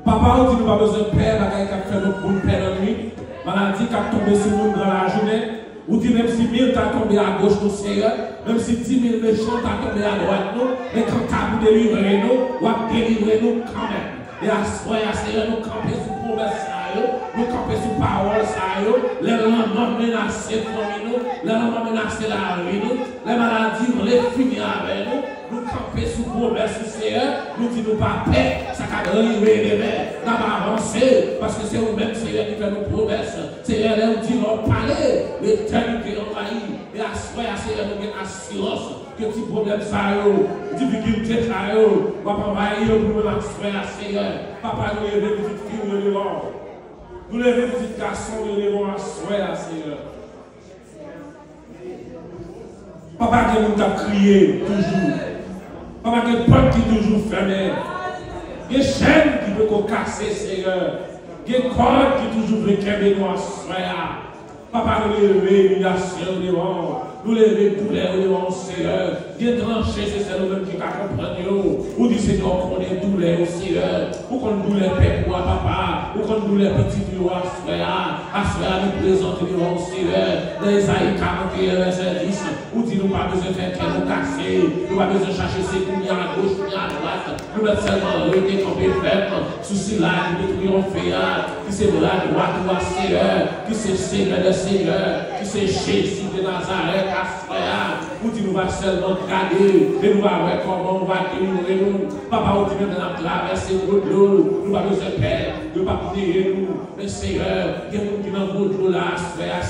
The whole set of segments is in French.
Papa, on dit nous pas besoin de père, bagaille qui a fait notre bon père en lui. Maladie qui a tombé sur nous dans la journée. Ou dit même si 1000 t'a tombé à gauche nous Seigneur, même si 10 000 méchants t'a tombé à droite nous, mais quand t'as vous délivrer nous, ou à délivrer nous quand même. Et à ce moment Seigneur, nous camper sur promesse, nous camper sur parole, les lendemains menacés pour nous, les lendemains menacés la vie nous, les maladies, les finir avec nous. Nous camper sous promesse, Seigneur, nous disons pas paix, ça va arriver les mains, nous allons avancer, parce que c'est vous-même, Seigneur, qui fait nos promesses. Seigneur, nous disons parler, l'éternité envahie, et à ce moment, Seigneur, nous avons assurance que ces problèmes, ça y difficultés, ça y va pas envahir pour nous, Seigneur. Papa, nous levons petite fille, nous levons. Nous levons petits garçons, nous levons à ce Seigneur. Papa, que nous avons crié toujours. Papa, que le porte qui est toujours fermé. Il y a des chaînes qui peuvent casser, Seigneur. Il y a des cordes qui toujours veulent qu'aimer nous à soir. Papa, nous levons l'humiliation devant. Nous levons douleur devant, Seigneur. Il y a des tranchées, c'est nous-mêmes qui comprennent. Ou dit, Seigneur, qu'on est douleur, Seigneur. Ou qu'on douleur père pour papa. Ou qu'on douleur petit pour à soir, nous présenter devant, Seigneur. Dans Isaïe 41, verset 10. Ou dit, nous pas besoin de faire qu'elle nous casser. Nous pas besoin de chercher ses coups à gauche, à droite. Nous mettons seulement rester tombé ferme. Souci là, qui nous triompher, qui c'est de la droite, Seigneur. Qui c'est Seigneur de Seigneur. Qui c'est Jésus de Nazareth, ou dit nous va seulement garder, et nous va voir comment on va délivrer nous. Papa, on dit nous allons traverser votre l'eau, nous va besoin de paix, nous va prier nous. Mais Seigneur, il y a nous qui dans votre l'eau là, Seigneur,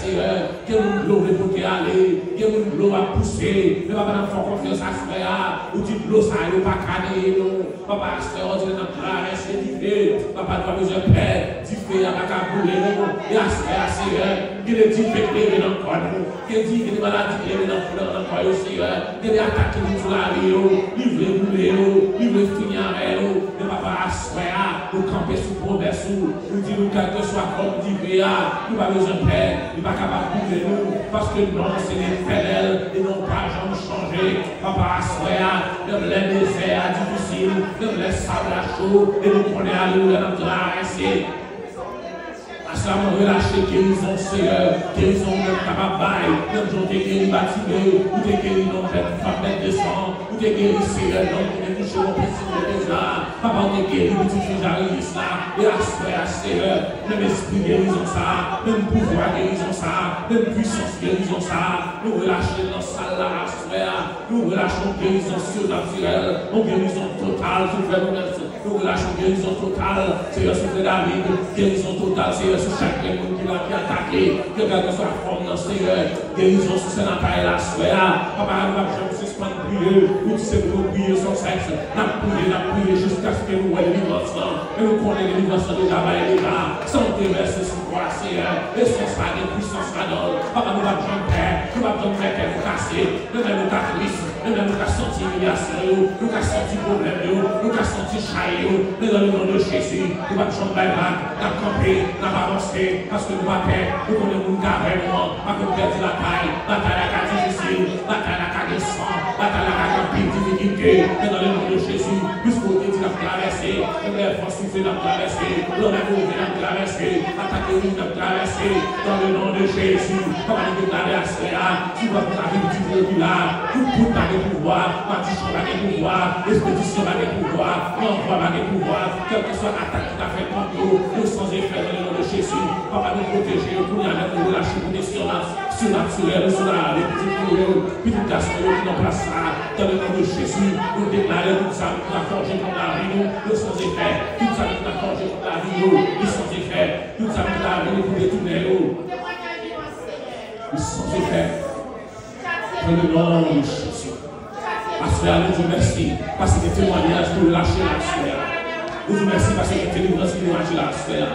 il y a nous de l'eau pour y aller, il y a nous de l'eau à pousser, mais papa, nous faisons confiance à Seigneur, ou dit l'eau ça ne pas caler nous. Papa, Seigneur, on dit nous allons traverser du feu, papa, nous avons besoin de paix, du feu à la cabouler nous, et à Seigneur, il y a des difficultés qui sont dans le corps nous, il y a des maladies qui sont dans le corps. Seigneur, il y a des attaques qui nous la vie, il veut brûler, il veut finir avec nous. Mais papa, assoya, nous camper sous promesse, nous disons quel que soit comme dit, nous n'avons pas besoin de paix, nous ne sommes pas capables de bouger nous, parce que non, c'est l'éternel et non pas jamais changer. Papa, assoya, même les déserts difficiles, même les sables chauds, et nous prenons à nous dans notre arrêt. Ça m'a relâché guérison, Seigneur, guérison même cababaye, même j'en t'ai guéri bâtiment, ou t'es guéri dans cette femme de sang, ou t'es guéri, Seigneur, donc on est touché au petit de là, papa, on est guéri, ou tu fais j'arrive là, et à Seigneur, même esprit guérison ça, même pouvoir guérison ça, même puissance guérison ça, nous relâchons dans ça là, Seigneur, nous relâchons guérison surnaturelle, en guérison totale, nous relâchons guérison totale, Seigneur, sur David, guérison totale, Seigneur, sur chaque monde qui l'a attaqué, que quelle que soit la forme dans Seigneur, guérison sur cet appareil là, Seigneur, papa, nous allons suspendre prier, nous c'est pour prier son sexe, nous prier jusqu'à ce que nous voyons l'enfant, et nous connaissons l'enfant déjà, santé, merci, sur quoi, Seigneur, et son ça, des puissances là-dedans, papa, nous allons faire, nous allons faire qu'elle nous casser, nous allons casser, nous allons sentir l'humiliation, nous allons sentir problème, nous allons sentir chaillot, mais dans le nom de Jésus, nous allons changer la nous camper, nous allons avancer, parce que nous allons faire, nous connaissons vraiment, parce que nous perdons la taille, la cas difficile, la cas de sang, la cas de difficulté, mais dans le nom de Jésus, puisqu'on dit la traversée, traverser, les forces soufflées n'a traversé, l'homme mauvais n'a traversé, attaquer nous n'a traversé, dans le nom de Jésus, comme on déclare à cela, tu vas vous arriver du là, tout n'a pas de pouvoir, Matichon n'a pas de pouvoir, l'expédition n'a pas de pouvoir, l'envoi n'a pas de pouvoir, quelle que soit l'attaque qui a fait contre nous, nous sans effet dans le nom de Jésus, papa nous protéger, pour y aller nous relâcher pour des surnaturels, sur la petite petite garçon qui n'ont pas ça, dans le nom de Jésus, nous déclarons tout ça, nous avons forgé contre la vie, nous sans effet, tout ça nous avons forgé contre la vie, nous sans effet, tout ça nous avons pour détourner nous sans effet. Dans le nom de Jésus. Ma frère, nous vous remercie parce que témoignage pour lâcher la sphère. Nous vous remercie parce que délivrance pour lâcher la sphère.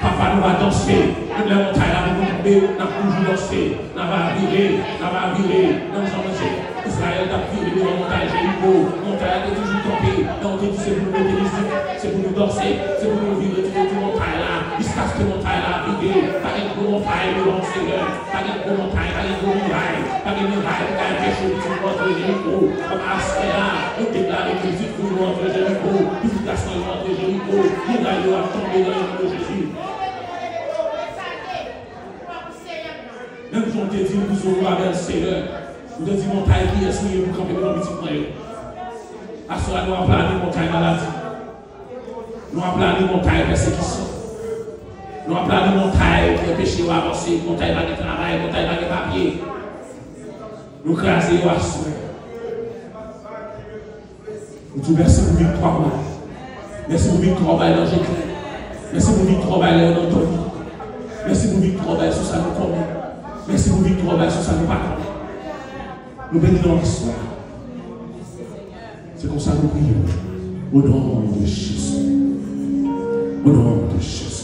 Papa, nous va danser. Nous les montagnes, nous va tomber, nous va toujours danser. Nous va virer, nous allons manger. Israël a viré de la montagne Jéricho. Montagne est toujours tombée. Donc, c'est pour nous déliser, c'est pour nous danser, c'est pour nous vivre toute montagne là. Il se casse que montagne là, virer. Pas de montagne, devant le Seigneur. Pas de montagne, pas de muraille. Pas de muraille, pas de péché, tu montres Jéricho. Comme Astéa, nous déclarons que tu montres Jéricho. Purification montre Jéricho. Nous allons tomber dans le nom de Jésus. Même si on te dit, nous sommes avec le Seigneur. Nous te dit montagne qui est souillée pour camper dans le petit moyen. À cela, nous appelons les montagnes maladie. Nous appelons les montagnes persécution. Nous appelons les montagnes qui est péché ou avancé, montagnes de travail, montagnes de papier. Nous crasons à cela. Nous te remercions pour victoire. Merci pour victoire dans l'ange éclair. Merci pour victoire dans notre vie. Merci pour victoire sur ça nous connaît. Merci pour victoire sur ça nous parle. Nous bénissons la soirée. C'est comme ça que nous prions. Au nom de Jésus. Au nom de Jésus.